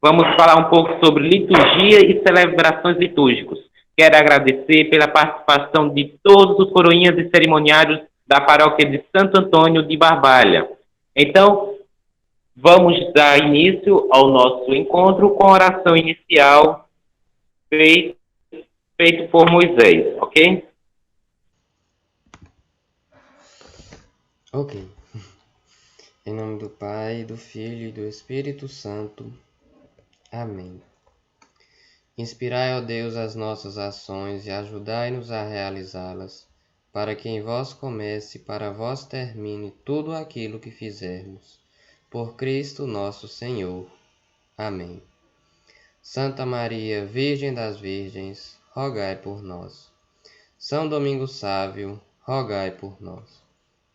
Vamos falar um pouco sobre liturgia e celebrações litúrgicas. Quero agradecer pela participação de todos os coroinhas e cerimoniários da paróquia de Santo Antônio de Barbalha. Então, vamos dar início ao nosso encontro com a oração inicial feito, feito por Moisés, ok? Ok. Em nome do Pai, do Filho e do Espírito Santo. Amém. Inspirai, ó Deus, as nossas ações e ajudai-nos a realizá-las, para que em vós comece e para vós termine tudo aquilo que fizermos. Por Cristo nosso Senhor. Amém. Santa Maria, Virgem das Virgens, rogai por nós. São Domingos Sávio, rogai por nós.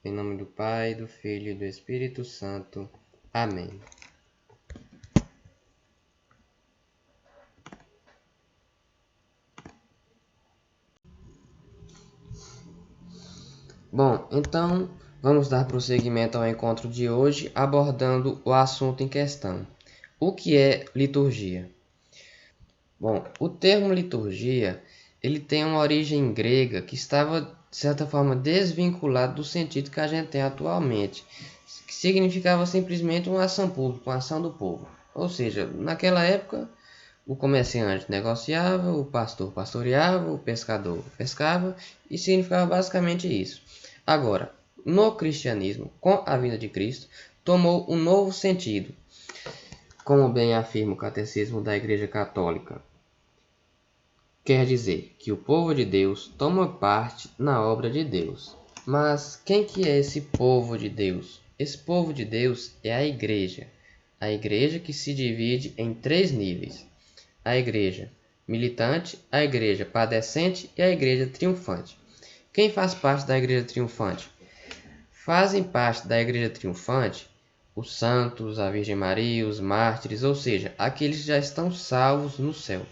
Em nome do Pai, do Filho e do Espírito Santo. Amém. Bom, então vamos dar prosseguimento ao encontro de hoje abordando o assunto em questão. O que é liturgia? Bom, o termo liturgia, ele tem uma origem grega que estava, de certa forma, desvinculado do sentido que a gente tem atualmente, que significava simplesmente uma ação pública, uma ação do povo. Ou seja, naquela época, o comerciante negociava, o pastor pastoreava, o pescador pescava, e significava basicamente isso. Agora, no cristianismo, com a vinda de Cristo, tomou um novo sentido, como bem afirma o Catecismo da Igreja Católica. Quer dizer que o povo de Deus toma parte na obra de Deus. Mas quem que é esse povo de Deus? Esse povo de Deus é a igreja. A igreja que se divide em três níveis: a igreja militante, a igreja padecente e a igreja triunfante. Quem faz parte da igreja triunfante? Fazem parte da igreja triunfante os santos, a Virgem Maria, os mártires, ou seja, aqueles que já estão salvos no céu.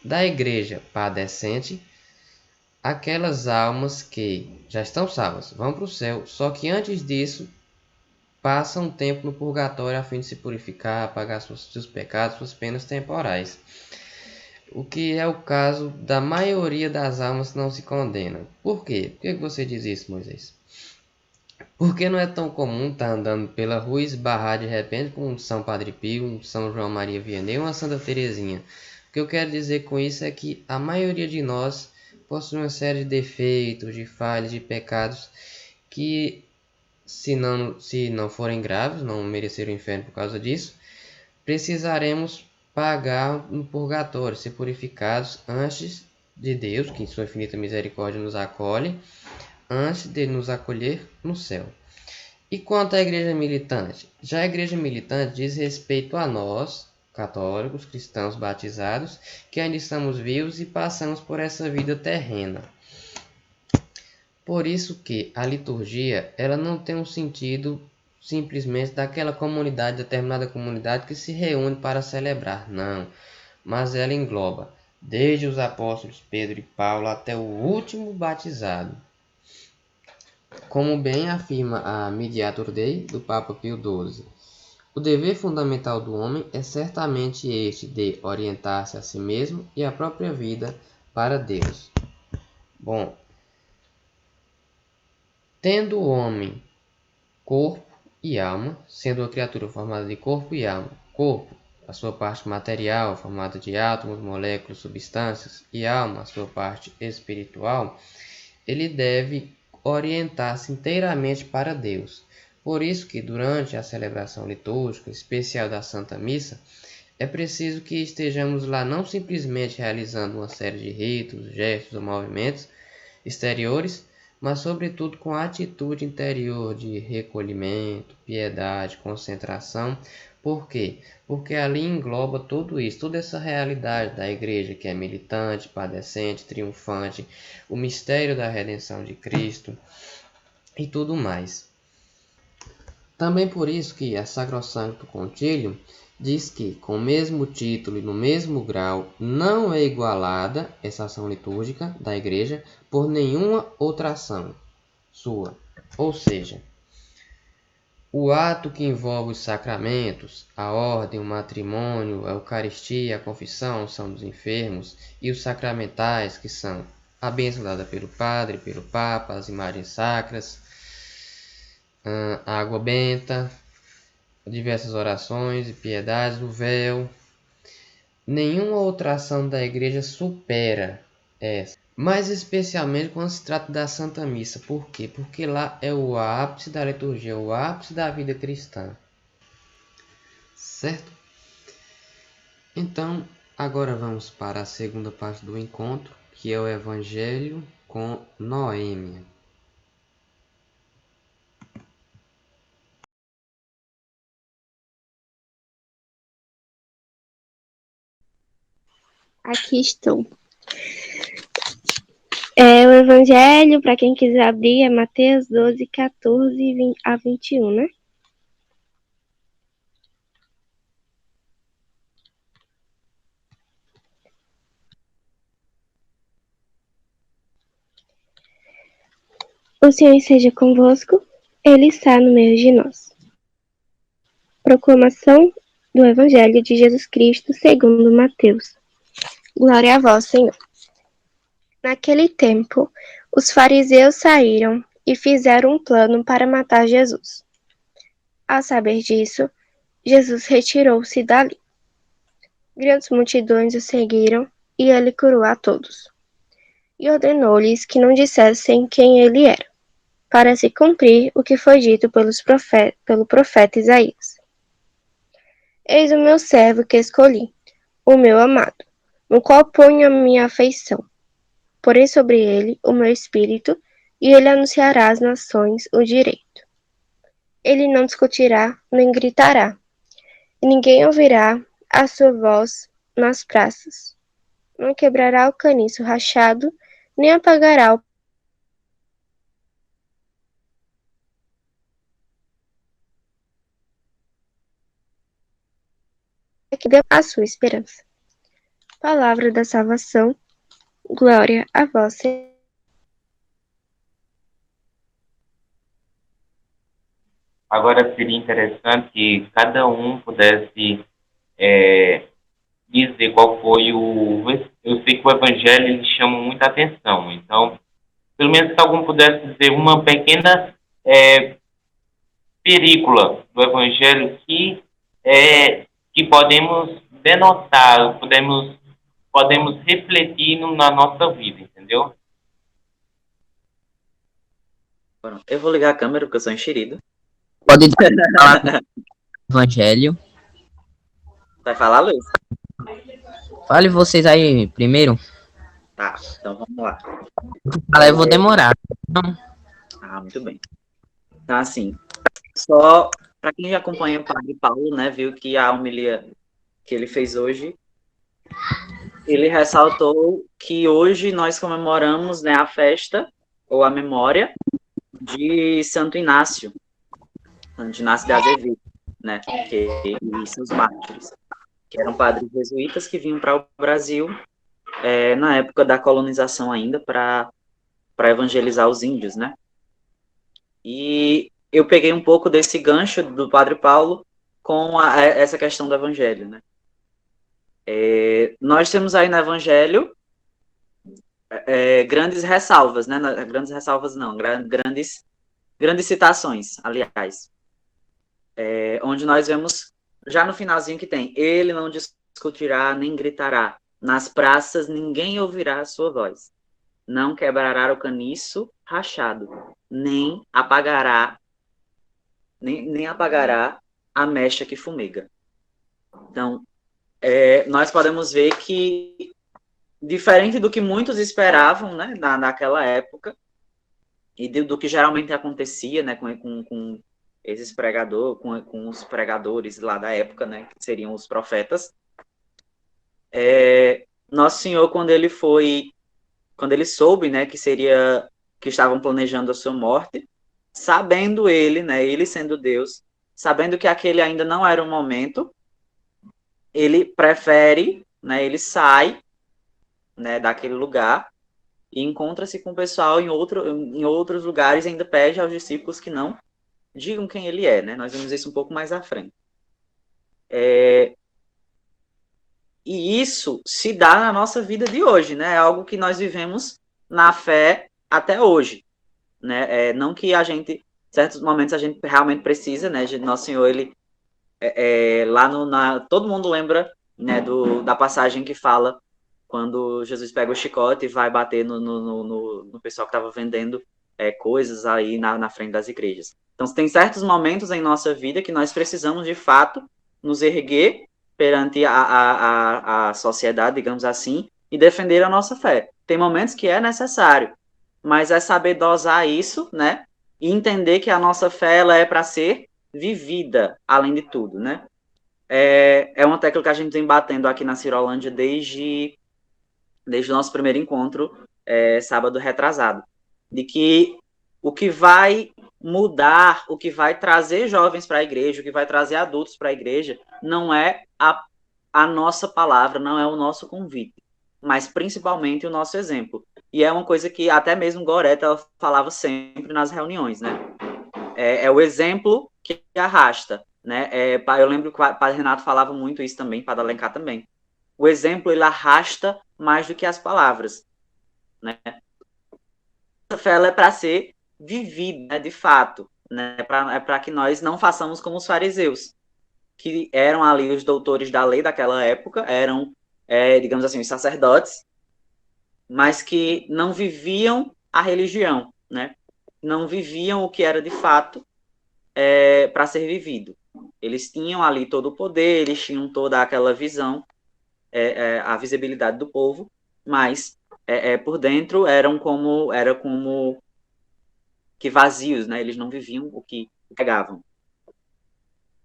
Da igreja padecente, aquelas almas que já estão salvas vão para o céu, só que antes disso passam um tempo no purgatório a fim de se purificar, pagar seus pecados, suas penas temporais. O que é o caso da maioria das almas que não se condenam. Por quê? Por que você diz isso, Moisés? Porque não é tão comum estar andando pela rua e esbarrar de repente com um São Padre Pio, um São João Maria Vianney ou uma Santa Teresinha. O que eu quero dizer com isso é que a maioria de nós possui uma série de defeitos, de falhas, de pecados que, se não forem graves, não mereceram o inferno por causa disso, precisaremos pagar no purgatório, ser purificados antes de Deus, que em sua infinita misericórdia nos acolhe, antes de nos acolher no céu. E quanto à igreja militante? Já a igreja militante diz respeito a nós, católicos, cristãos batizados, que ainda estamos vivos e passamos por essa vida terrena. Por isso que a liturgia ela não tem um sentido simplesmente daquela comunidade, determinada comunidade que se reúne para celebrar, não. Mas ela engloba desde os apóstolos Pedro e Paulo até o último batizado. Como bem afirma a Mediator Dei do Papa Pio XII, o dever fundamental do homem é certamente este de orientar-se a si mesmo e a própria vida para Deus. Bom, tendo o homem corpo e alma, sendo uma criatura formada de corpo e alma, corpo, a sua parte material, formada de átomos, moléculas, substâncias, e alma, a sua parte espiritual, ele deve orientar-se inteiramente para Deus. Por isso que durante a celebração litúrgica especial da Santa Missa, é preciso que estejamos lá não simplesmente realizando uma série de ritos, gestos ou movimentos exteriores, mas sobretudo com a atitude interior de recolhimento, piedade, concentração. Por quê? Porque ali engloba tudo isso, toda essa realidade da igreja que é militante, padecente, triunfante, o mistério da redenção de Cristo e tudo mais. Também por isso que a Sacrosancto Concilium diz que, com o mesmo título e no mesmo grau, não é igualada essa ação litúrgica da Igreja por nenhuma outra ação sua. Ou seja, O ato que envolve os sacramentos, a ordem, o matrimônio, a Eucaristia, a confissão, são dos enfermos, e os sacramentais, que são a bênção dada pelo padre, pelo papa, as imagens sacras, a água benta, diversas orações e piedades, o véu. Nenhuma outra ação da igreja supera essa. Mais especialmente quando se trata da Santa Missa. Por quê? Porque lá é o ápice da liturgia, o ápice da vida cristã. Certo? Então, agora vamos para a segunda parte do encontro, que é o Evangelho com Noêmia. Aqui estou. O Evangelho, para quem quiser abrir, é Mateus 12, 14 a 21, né? O Senhor esteja convosco, Ele está no meio de nós. Proclamação do Evangelho de Jesus Cristo segundo Mateus. Glória a vós, Senhor. Naquele tempo, os fariseus saíram e fizeram um plano para matar Jesus. Ao saber disso, Jesus retirou-se dali. Grandes multidões o seguiram e ele curou a todos. E ordenou-lhes que não dissessem quem ele era, para se cumprir o que foi dito pelo profeta Isaías. Eis o meu servo que escolhi, o meu amado, no qual ponho a minha afeição. Porei sobre ele o meu espírito, e ele anunciará às nações o direito. Ele não discutirá, nem gritará, e ninguém ouvirá a sua voz nas praças. Não quebrará o caniço rachado, nem apagará o que deu a sua esperança. Palavra da salvação, glória a vós, Senhor. Agora seria interessante que cada um pudesse dizer qual foi o. Eu sei que o Evangelho ele chama muita atenção, então, pelo menos se algum pudesse dizer uma pequena película do Evangelho que podemos denotar, podemos refletir na nossa vida, entendeu? Eu vou ligar a câmera porque eu sou enxerido. Pode falar Evangelho. Vai falar, Luiz? Fale vocês aí primeiro. Tá, então vamos lá. Eu vou demorar. Não. Muito bem. Então, assim, só para quem já acompanha o Padre Paulo, né, viu que a homilia que ele fez hoje, ele ressaltou que hoje nós comemoramos, né, a festa ou a memória de Santo Inácio de Azevedo, né, e seus mártires, que eram padres jesuítas que vinham para o Brasil na época da colonização ainda para evangelizar os índios, né? E eu peguei um pouco desse gancho do Padre Paulo com essa questão do Evangelho, né? Nós temos aí no Evangelho grandes ressalvas, né? Grandes ressalvas não, grandes citações, aliás. Onde nós vemos, já no finalzinho que tem, ele não discutirá nem gritará, nas praças ninguém ouvirá a sua voz, não quebrará o caniço rachado, nem apagará a mecha que fumega. Então, nós podemos ver que, diferente do que muitos esperavam, né, naquela época, e do que geralmente acontecia, né, com esses pregadores, com os pregadores lá da época, né, que seriam os profetas, Nosso Senhor, quando ele soube, né, que estavam planejando a sua morte, sabendo ele, né, ele sendo Deus, sabendo que aquele ainda não era o momento, ele prefere, né, ele sai, né, daquele lugar e encontra-se com o pessoal em outros lugares e ainda pede aos discípulos que não digam quem ele é, né? Nós vamos ver isso um pouco mais à frente. E isso se dá na nossa vida de hoje, né? É algo que nós vivemos na fé até hoje, né? Não que a gente, em certos momentos a gente realmente precisa, né? Nosso Senhor, ele todo mundo lembra, né, da passagem que fala quando Jesus pega o chicote e vai bater no pessoal que estava vendendo coisas aí na frente das igrejas. Então, tem certos momentos em nossa vida que nós precisamos, de fato, nos erguer perante a sociedade, digamos assim, e defender a nossa fé. Tem momentos que é necessário, mas é saber dosar isso, né, e entender que a nossa fé ela é para ser vivida, além de tudo, né? É uma tecla que a gente vem batendo aqui na Cirolândia desde o nosso primeiro encontro, sábado retrasado, de que o que vai mudar, o que vai trazer jovens para a igreja, o que vai trazer adultos para a igreja, não é a nossa palavra, não é o nosso convite, mas principalmente o nosso exemplo. E é uma coisa que até mesmo Goreta falava sempre nas reuniões, né? É o exemplo que arrasta, né? Eu lembro que o Padre Renato falava muito isso também, Padre Alencar também. O exemplo, ele arrasta mais do que as palavras, né? A fé é para ser vivida, né, de fato, né? É para que nós não façamos como os fariseus, que eram ali os doutores da lei daquela época, eram, digamos assim, os sacerdotes, mas que não viviam a religião, né? Não viviam o que era de fato para ser vivido. Eles tinham ali todo o poder, eles tinham toda aquela visão, a visibilidade do povo, mas por dentro era como que vazios, né? Eles não viviam o que pegavam.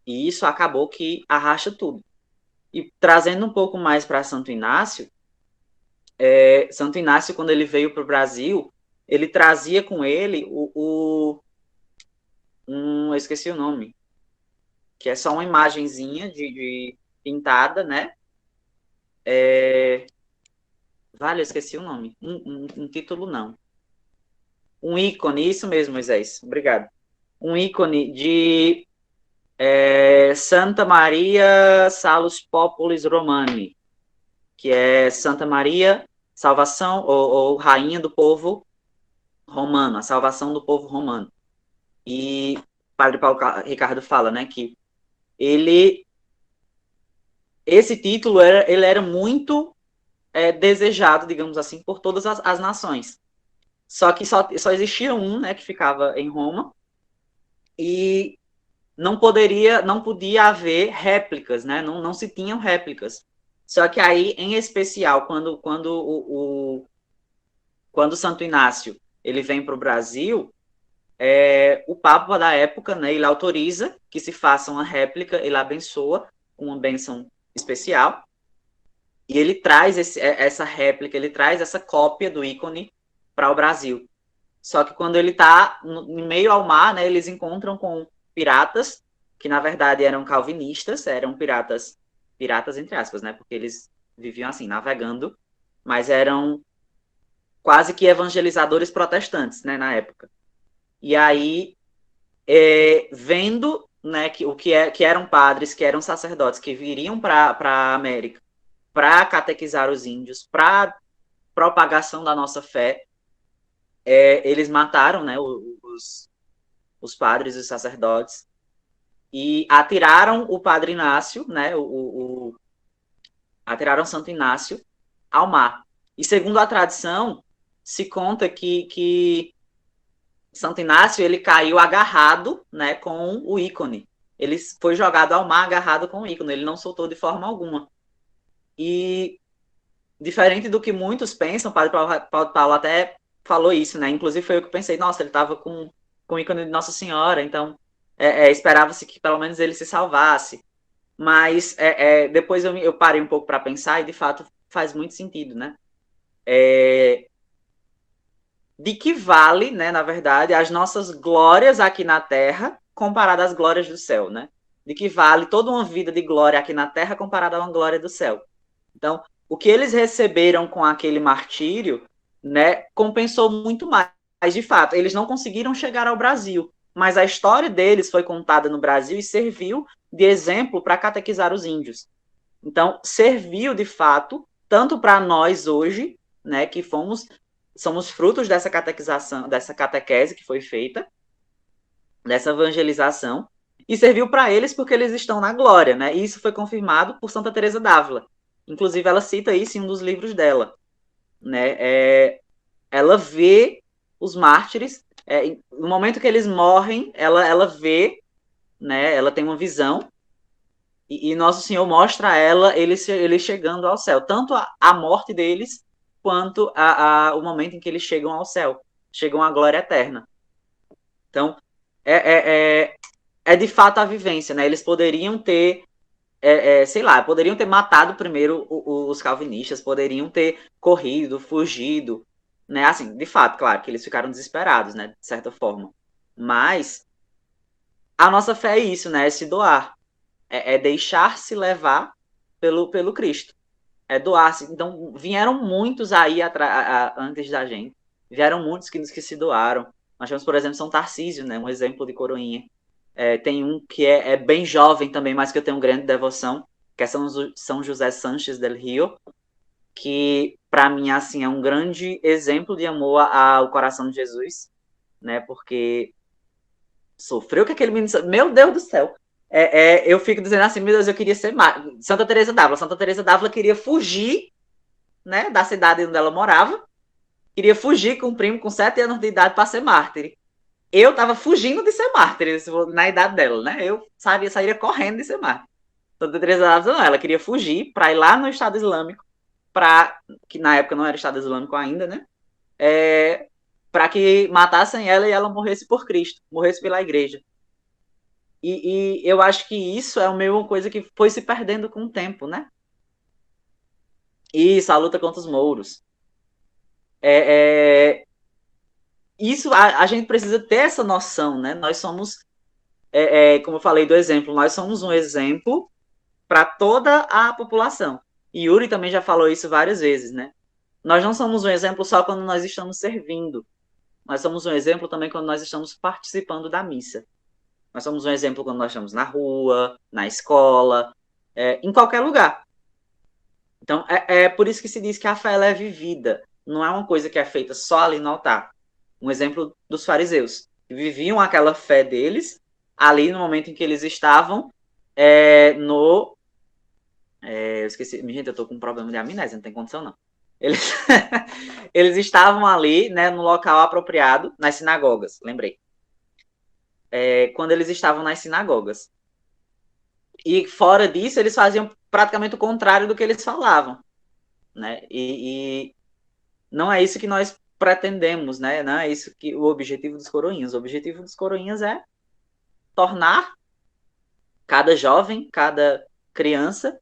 E isso acabou que arrasta tudo. E trazendo um pouco mais para Santo Inácio, Santo Inácio, quando ele veio para o Brasil, ele trazia com ele eu esqueci o nome, que é só uma imagenzinha de pintada, né? Vale, eu esqueci o nome. Um título, não. Um ícone, isso mesmo, Moisés. Obrigado. Um ícone de Santa Maria Salus Populis Romani, que é Santa Maria, salvação, ou rainha do povo romano, a salvação do povo romano. E Padre Paulo Ricardo fala, né, que esse título ele era muito desejado, digamos assim, por todas as nações. Só que só existia um, né, que ficava em Roma, e não podia haver réplicas, né? Não se tinham réplicas. Só que aí, em especial, quando Santo Inácio ele vem para o Brasil, o Papa da época, né, ele autoriza que se faça uma réplica, ele abençoa com uma bênção especial, e ele traz essa réplica, ele traz essa cópia do ícone para o Brasil. Só que quando ele está em meio ao mar, né, eles encontram com piratas, que na verdade eram calvinistas, eram piratas entre aspas, né, porque eles viviam assim, navegando, mas eram quase que evangelizadores protestantes, né, na época. E aí, vendo, né, que eram padres, que eram sacerdotes, que viriam para a América para catequizar os índios, para propagação da nossa fé, eles mataram, né, os padres, os sacerdotes, e atiraram o Padre Inácio, né, atiraram Santo Inácio ao mar. E segundo a tradição, se conta que Santo Inácio ele caiu agarrado, né, com o ícone. Ele foi jogado ao mar agarrado com o ícone, ele não soltou de forma alguma. E diferente do que muitos pensam, o Padre Paulo até falou isso, né? Inclusive foi eu que pensei, nossa, ele estava com o ícone de Nossa Senhora, então esperava-se que pelo menos ele se salvasse. Mas depois eu parei um pouco para pensar e de fato faz muito sentido, né? De que vale, né, na verdade, as nossas glórias aqui na Terra comparada às glórias do céu, né? De que vale toda uma vida de glória aqui na Terra comparada a uma glória do céu. Então, o que eles receberam com aquele martírio, né, compensou muito mais. Mas, de fato, eles não conseguiram chegar ao Brasil, mas a história deles foi contada no Brasil e serviu de exemplo para catequizar os índios. Então, serviu de fato, tanto para nós hoje, né, que somos frutos dessa catequização, dessa catequese que foi feita, dessa evangelização, e serviu para eles porque eles estão na glória, né? E isso foi confirmado por Santa Teresa d'Ávila. Inclusive, ela cita isso em um dos livros dela, né? Ela vê os mártires, no momento que eles morrem, ela vê, né? Ela tem uma visão, e Nosso Senhor mostra a ela eles chegando ao céu, tanto a morte deles, quanto o momento em que eles chegam ao céu, chegam à glória eterna. Então, é de fato a vivência, né? Eles poderiam ter, sei lá, poderiam ter matado primeiro os calvinistas, poderiam ter corrido, fugido, né? Assim, de fato, claro, que eles ficaram desesperados, né? De certa forma. Mas a nossa fé é isso, né? É se doar. É deixar-se levar pelo Cristo. É doar-se. Então, vieram muitos aí antes da gente. Vieram muitos que se doaram. Nós temos, por exemplo, São Tarcísio, né? Um exemplo de coroinha. Tem um que é bem jovem também, mas que eu tenho grande devoção, que é São José Sanches del Rio, que, para mim, assim, é um grande exemplo de amor ao coração de Jesus, né? Porque sofreu que aquele menino... Meu Deus do céu! Eu fico dizendo assim, meu Deus, eu queria ser Santa Teresa d'Ávila. Santa Teresa d'Ávila queria fugir, né, da cidade onde ela morava, queria fugir com um primo com 7 anos de idade para ser mártir. Eu tava fugindo de ser mártir na idade dela, né? Eu sairia correndo de ser mártir. Santa Teresa d'Ávila não, ela queria fugir para ir lá no Estado Islâmico, que na época não era Estado Islâmico ainda, né? Para que matassem ela e ela morresse por Cristo, morresse pela igreja. E eu acho que isso é a mesma coisa que foi se perdendo com o tempo, né? Isso, a luta contra os mouros. Isso, a gente precisa ter essa noção, né? Nós somos, como eu falei do exemplo, nós somos um exemplo para toda a população. E Yuri também já falou isso várias vezes, né? Nós não somos um exemplo só quando nós estamos servindo. Nós somos um exemplo também quando nós estamos participando da missa. Nós somos um exemplo quando nós estamos na rua, na escola, em qualquer lugar. Então, é por isso que se diz que a fé ela é vivida. Não é uma coisa que é feita só ali no altar. Um exemplo dos fariseus, que viviam aquela fé deles ali no momento em que eles estavam eu esqueci. Gente, eu tô com um problema de amnésia, não tem condição não. Eles estavam ali, né, no local apropriado, nas sinagogas, lembrei. Quando eles estavam nas sinagogas. E fora disso, eles faziam praticamente o contrário do que eles falavam, né? E não é isso que nós pretendemos, né? Não é isso que o objetivo dos coroinhas. O objetivo dos coroinhas é tornar cada jovem, cada criança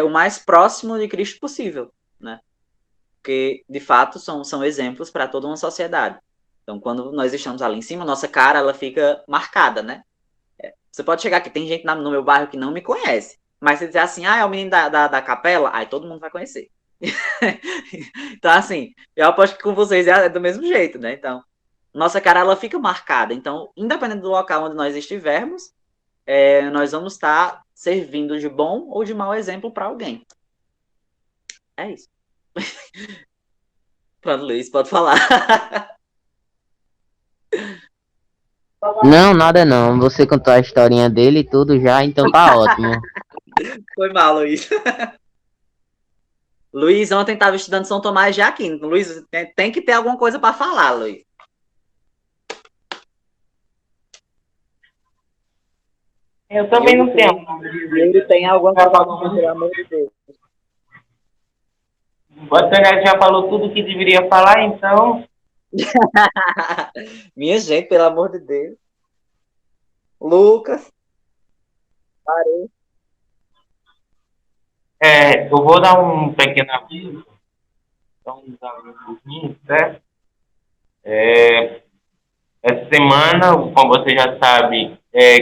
o mais próximo de Cristo possível, né? Porque, de fato, são exemplos para toda uma sociedade. Então, quando nós estamos ali em cima, nossa cara ela fica marcada, né? Você pode chegar aqui, tem gente no meu bairro que não me conhece, mas se dizer assim, é o menino da capela, aí todo mundo vai conhecer. Então, assim, eu aposto que com vocês é do mesmo jeito, né? Então, nossa cara ela fica marcada. Então, independente do local onde nós estivermos, nós vamos estar servindo de bom ou de mau exemplo para alguém. É isso. Pronto, Luiz, pode falar. Não, nada não. Você contou a historinha dele e tudo já, então tá ótimo. Foi mal, Luiz. Luiz ontem estava estudando São Tomás de Aquino. Luiz, tem que ter alguma coisa para falar, Luiz. Eu também não tenho. Ele tem alguma coisa para falar, pelo amor de Deus. Você já falou tudo o que deveria falar, então... Minha gente, pelo amor de Deus. Lucas. Parei. Eu vou dar um pequeno aviso. Então, certo? Essa semana, como você já sabe,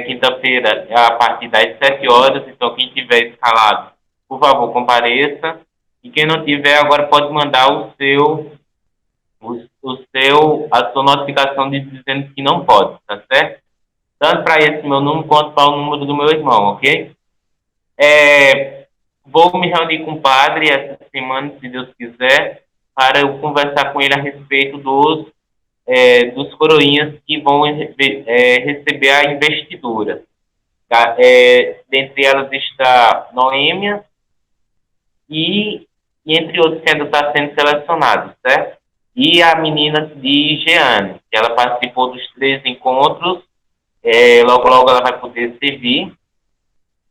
quinta-feira é a partir das 7 horas. Então, quem tiver escalado, por favor, compareça. E quem não tiver, agora pode mandar a sua notificação dizendo que não pode, tá certo? tanto para esse meu número quanto para o número do meu irmão, ok? Vou me reunir com o padre essa semana, se Deus quiser, para eu conversar com ele a respeito dos coroinhas que vão receber a investidura. Tá? Dentre elas está Noêmia e entre outros que ainda está sendo selecionados, certo? E a menina de Jeane, que ela participou dos 3 encontros, logo logo ela vai poder servir,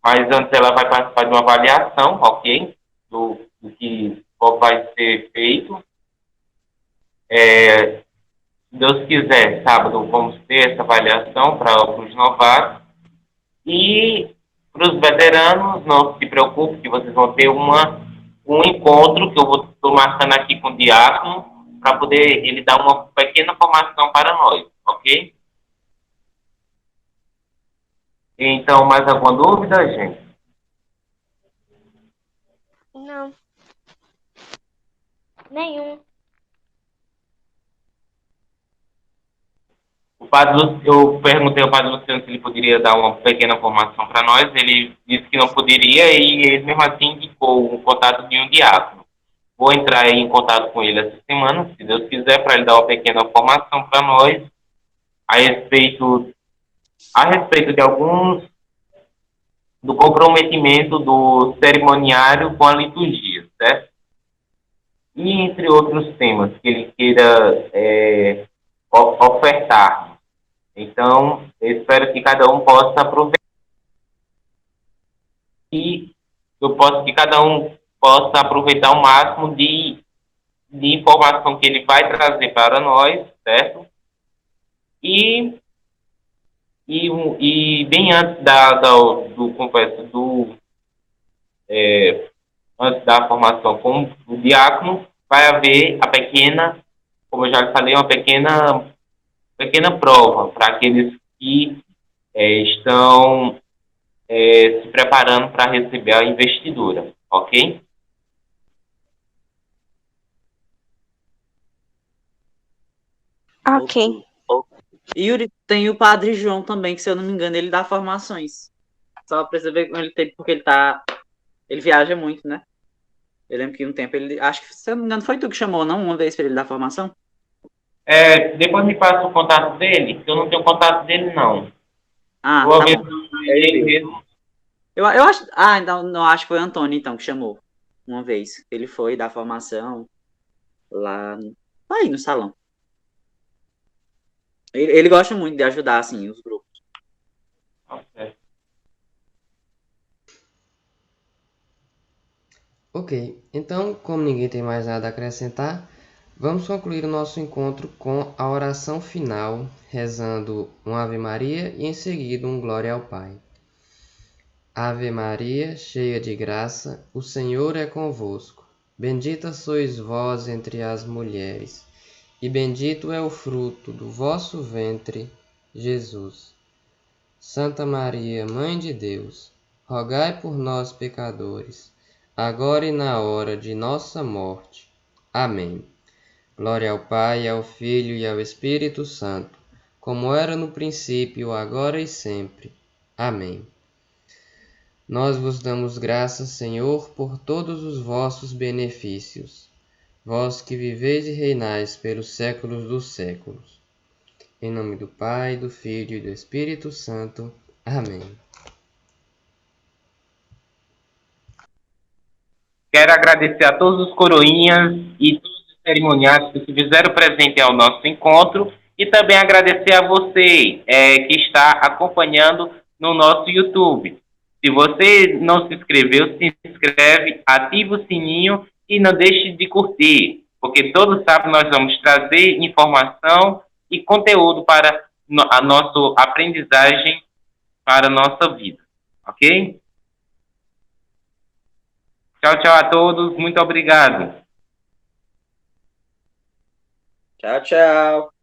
mas antes ela vai participar de uma avaliação, ok? Do que qual vai ser feito. Se Deus quiser, sábado vamos ter essa avaliação para os novatos. E para os veteranos, não se preocupe que vocês vão ter um encontro que eu estou marcando aqui com o diácono para poder ele dar uma pequena formação para nós, ok? Então, mais alguma dúvida, gente? Não, nenhum. Eu perguntei ao padre Luciano se ele poderia dar uma pequena formação para nós. Ele disse que não poderia e ele mesmo assim indicou o contato de um diácono. Vou entrar aí em contato com ele essa semana, se Deus quiser, para ele dar uma pequena formação para nós a respeito, de alguns do comprometimento do cerimoniário com a liturgia, certo? E entre outros temas que ele queira ofertar. Então, eu espero que cada um possa aproveitar e que cada um possa aproveitar o máximo de informação que ele vai trazer para nós, certo? E, e bem antes do conversa antes da formação com o diácono, vai haver como eu já lhe falei, uma pequena prova para aqueles que estão se preparando para receber a investidura, ok? Ok. Yuri, tem o Padre João também, que se eu não me engano, ele dá formações. Só precisa ver como ele tem, porque ele viaja muito, né? Eu lembro que um tempo acho que, se eu não me engano, foi tu que chamou, não? Uma vez para ele dar formação? Depois me passa o contato dele, que eu não tenho contato dele, não. Ah, Vou tá ver bom. se é ele mesmo. Eu acho. Ah, então, não, acho que foi o Antônio, então, que chamou. Uma vez. Ele foi dar formação lá, aí no salão. Ele gosta muito de ajudar, assim, os grupos. Ok. Ok, então, como ninguém tem mais nada a acrescentar, vamos concluir o nosso encontro com a oração final, rezando um Ave Maria e em seguida um Glória ao Pai. Ave Maria, cheia de graça, o Senhor é convosco. Bendita sois vós entre as mulheres, e bendito é o fruto do vosso ventre, Jesus. Santa Maria, Mãe de Deus, rogai por nós, pecadores, agora e na hora de nossa morte. Amém. Glória ao Pai, ao Filho e ao Espírito Santo, como era no princípio, agora e sempre. Amém. Nós vos damos graças, Senhor, por todos os vossos benefícios, vós que viveis e reinais pelos séculos dos séculos. Em nome do Pai, do Filho e do Espírito Santo. Amém. Quero agradecer a todos os coroinhas e todos os cerimoniários que se fizeram presente ao nosso encontro e também agradecer a você que está acompanhando no nosso YouTube. Se você não se inscreveu, se inscreve, ativa o sininho e não deixe de curtir, porque todo sábado nós vamos trazer informação e conteúdo para a nossa aprendizagem, para a nossa vida, ok? Tchau, tchau a todos. Muito obrigado. Tchau, tchau.